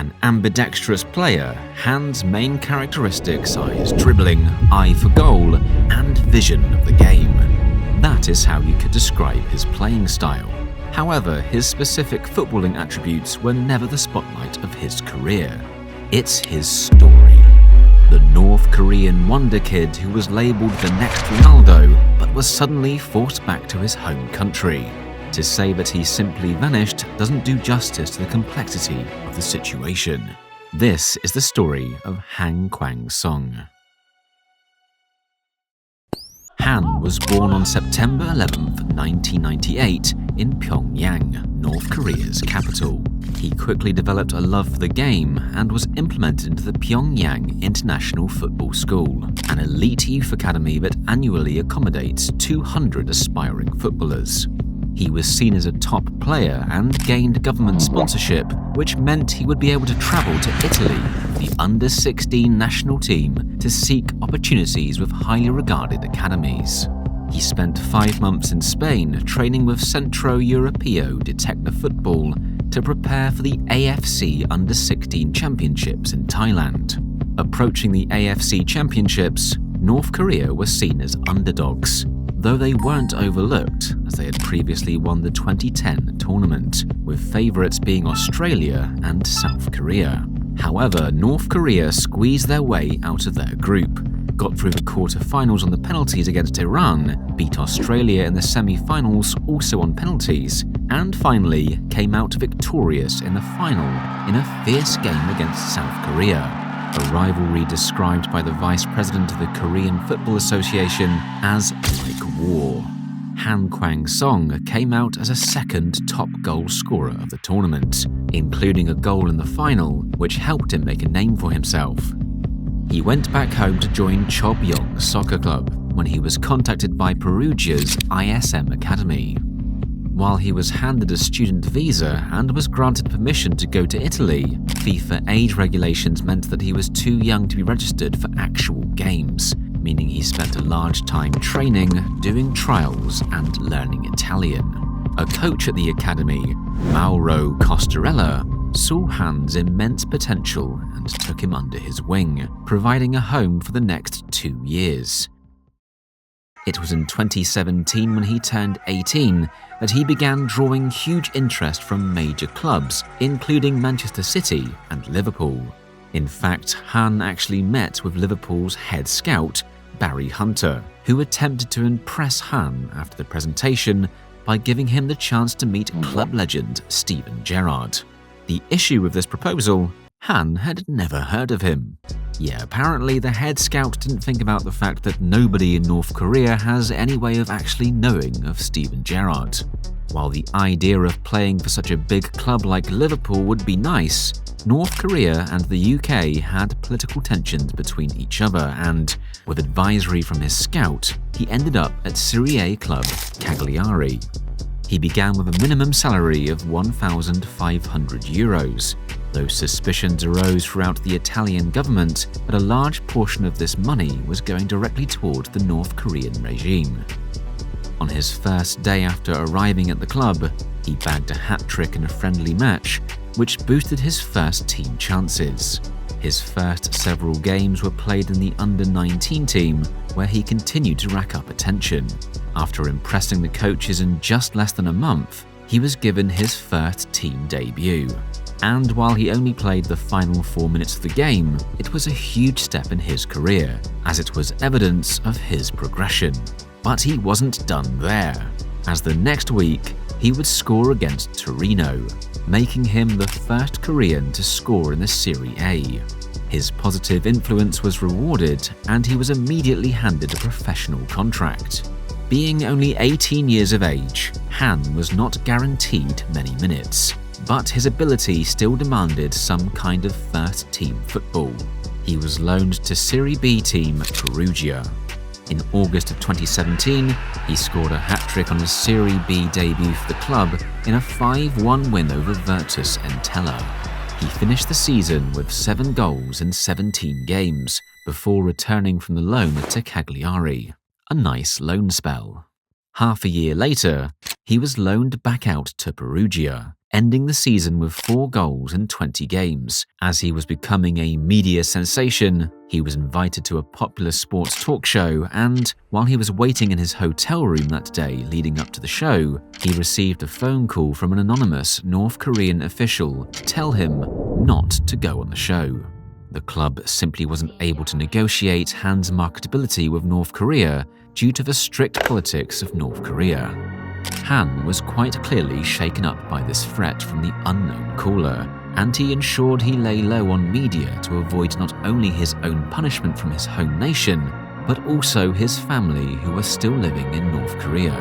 An ambidextrous player, Han's main characteristics are his dribbling, eye for goal, and vision of the game. That is how you could describe his playing style. However, his specific footballing attributes were never the spotlight of his career. It's his story. The North Korean wonder kid who was labelled the next Ronaldo, but was suddenly forced back to his home country. To say that he simply vanished doesn't do justice to the complexity of the situation. This is the story of Han Kwang-song. Han was born on September 11, 1998, in Pyongyang, North Korea's capital. He quickly developed a love for the game and was implemented into the Pyongyang International Football School, an elite youth academy that annually accommodates 200 aspiring footballers. He was seen as a top player and gained government sponsorship, which meant he would be able to travel to Italy with the under-16 national team to seek opportunities with highly regarded academies. He spent 5 months in Spain training with Centro Europeo de Tecno-Football to prepare for the AFC Under-16 Championships in Thailand. Approaching the AFC Championships, North Korea was seen as underdogs, though they weren't overlooked as they had previously won the 2010 tournament, with favourites being Australia and South Korea. However, North Korea squeezed their way out of their group, got through the quarter-finals on the penalties against Iran, beat Australia in the semi-finals also on penalties, and finally came out victorious in the final in a fierce game against South Korea, a rivalry described by the Vice President of the Korean Football Association as like war. Han Kwang-song came out as a second top goal scorer of the tournament, including a goal in the final, which helped him make a name for himself. He went back home to join Chobyong Soccer Club when he was contacted by Perugia's ISM Academy. While he was handed a student visa and was granted permission to go to Italy, FIFA age regulations meant that he was too young to be registered for actual games, meaning he spent a large time training, doing trials, and learning Italian. A coach at the academy, Mauro Costarella, saw Han's immense potential and took him under his wing, providing a home for the next 2 years. It was in 2017, when he turned 18, that he began drawing huge interest from major clubs, including Manchester City and Liverpool. In fact, Han actually met with Liverpool's head scout, Barry Hunter, who attempted to impress Han after the presentation by giving him the chance to meet club legend Steven Gerrard. The issue with this proposal, Han had never heard of him. Yeah, apparently the head scout didn't think about the fact that nobody in North Korea has any way of actually knowing of Steven Gerrard. While the idea of playing for such a big club like Liverpool would be nice, North Korea and the UK had political tensions between each other, and, with advisory from his scout, he ended up at Serie A club Cagliari. He began with a minimum salary of €1,500, though suspicions arose throughout the Italian government that a large portion of this money was going directly toward the North Korean regime. On his first day after arriving at the club, he bagged a hat-trick in a friendly match, which boosted his first team chances. His first several games were played in the under-19 team, where he continued to rack up attention. After impressing the coaches in just less than a month, he was given his first team debut. And while he only played the final 4 minutes of the game, it was a huge step in his career, as it was evidence of his progression. But he wasn't done there, as the next week, he would score against Torino, making him the first Korean to score in the Serie A. His positive influence was rewarded, and he was immediately handed a professional contract. Being only 18 years of age, Han was not guaranteed many minutes, but his ability still demanded some kind of first-team football. He was loaned to Serie B team Perugia. In August of 2017, he scored a hat-trick on his Serie B debut for the club in a 5-1 win over Virtus Entella. He finished the season with 7 goals in 17 games before returning from the loan to Cagliari. A nice loan spell. Half a year later, he was loaned back out to Perugia, ending the season with 4 goals in 20 games. As he was becoming a media sensation, he was invited to a popular sports talk show, and while he was waiting in his hotel room that day leading up to the show, he received a phone call from an anonymous North Korean official to tell him not to go on the show. The club simply wasn't able to negotiate Han's marketability with North Korea due to the strict politics of North Korea. Han was quite clearly shaken up by this threat from the unknown caller, and he ensured he lay low on media to avoid not only his own punishment from his home nation, but also his family who were still living in North Korea.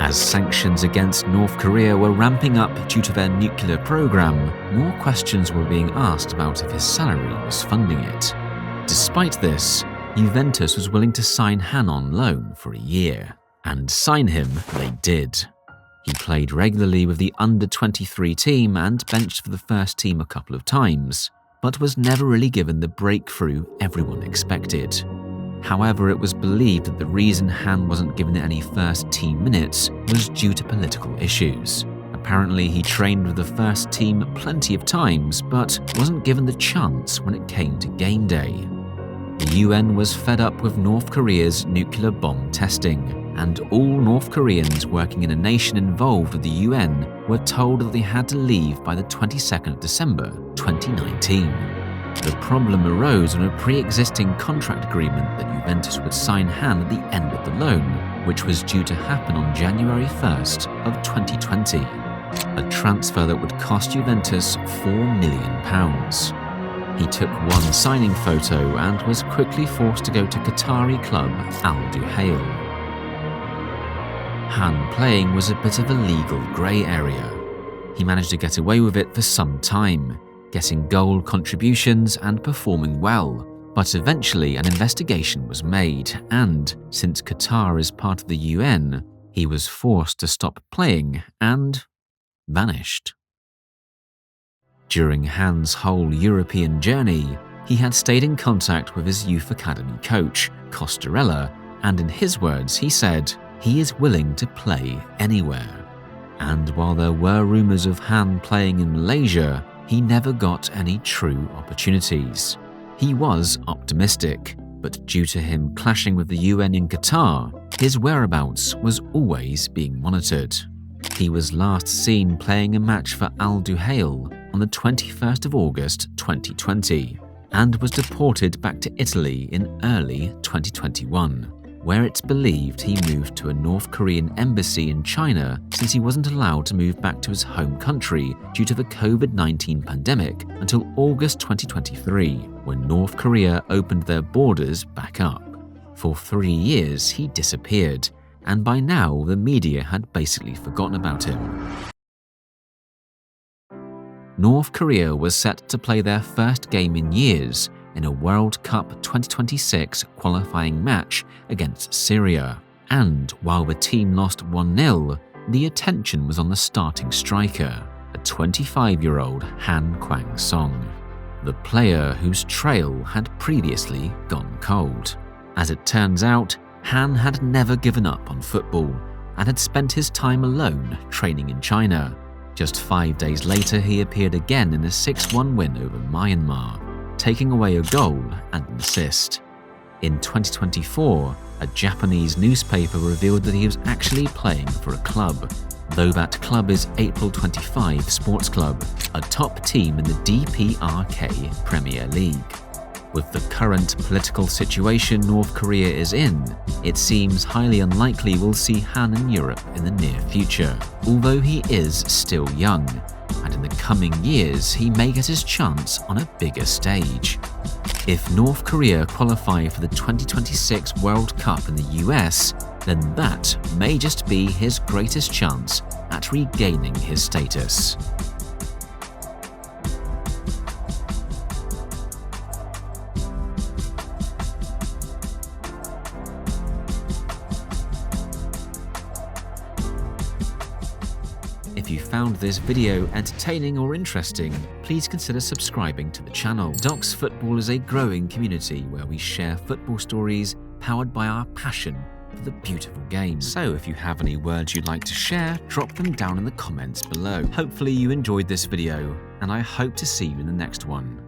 As sanctions against North Korea were ramping up due to their nuclear program, more questions were being asked about if his salary was funding it. Despite this, Juventus was willing to sign Han on loan for a year. And sign him they did. He played regularly with the under-23 team and benched for the first team a couple of times, but was never really given the breakthrough everyone expected. However, it was believed that the reason Han wasn't given any first team minutes was due to political issues. Apparently, he trained with the first team plenty of times, but wasn't given the chance when it came to game day. The UN was fed up with North Korea's nuclear bomb testing, and all North Koreans working in a nation involved with the UN were told that they had to leave by the 22nd of December 2019. The problem arose when a pre-existing contract agreement that Juventus would sign Han at the end of the loan, which was due to happen on January 1st of 2020. A transfer that would cost Juventus £4 million. He took one signing photo and was quickly forced to go to Qatari club Al Duhail. Han playing was a bit of a legal grey area. He managed to get away with it for some time, getting goal contributions and performing well, but eventually an investigation was made, and since Qatar is part of the UN, he was forced to stop playing and vanished. During Han's whole European journey, he had stayed in contact with his youth academy coach, Costarella, and in his words he said, he is willing to play anywhere. And while there were rumours of Han playing in Malaysia, he never got any true opportunities. He was optimistic, but due to him clashing with the UN in Qatar, his whereabouts was always being monitored. He was last seen playing a match for Al Duhail on the 21st of August 2020, and was deported back to Italy in early 2021. Where it's believed he moved to a North Korean embassy in China since he wasn't allowed to move back to his home country due to the COVID-19 pandemic until August 2023, when North Korea opened their borders back up. For 3 years, he disappeared, and by now the media had basically forgotten about him. North Korea was set to play their first game in years in a World Cup 2026 qualifying match against Syria. And while the team lost 1-0, the attention was on the starting striker, a 25-year-old Han Kwang-song, the player whose trail had previously gone cold. As it turns out, Han had never given up on football and had spent his time alone training in China. Just 5 days later, he appeared again in a 6-1 win over Myanmar, taking away a goal and an assist. In 2024, a Japanese newspaper revealed that he was actually playing for a club, though that club is April 25 Sports Club, a top team in the DPRK Premier League. With the current political situation North Korea is in, it seems highly unlikely we'll see Han in Europe in the near future, although he is still young, and in the coming years he may get his chance on a bigger stage. If North Korea qualify for the 2026 World Cup in the US, then that may just be his greatest chance at regaining his status. If you found this video entertaining or interesting, please consider subscribing to the channel. Docs Football is a growing community where we share football stories powered by our passion for the beautiful game. So if you have any words you'd like to share, drop them down in the comments below. Hopefully you enjoyed this video, and I hope to see you in the next one.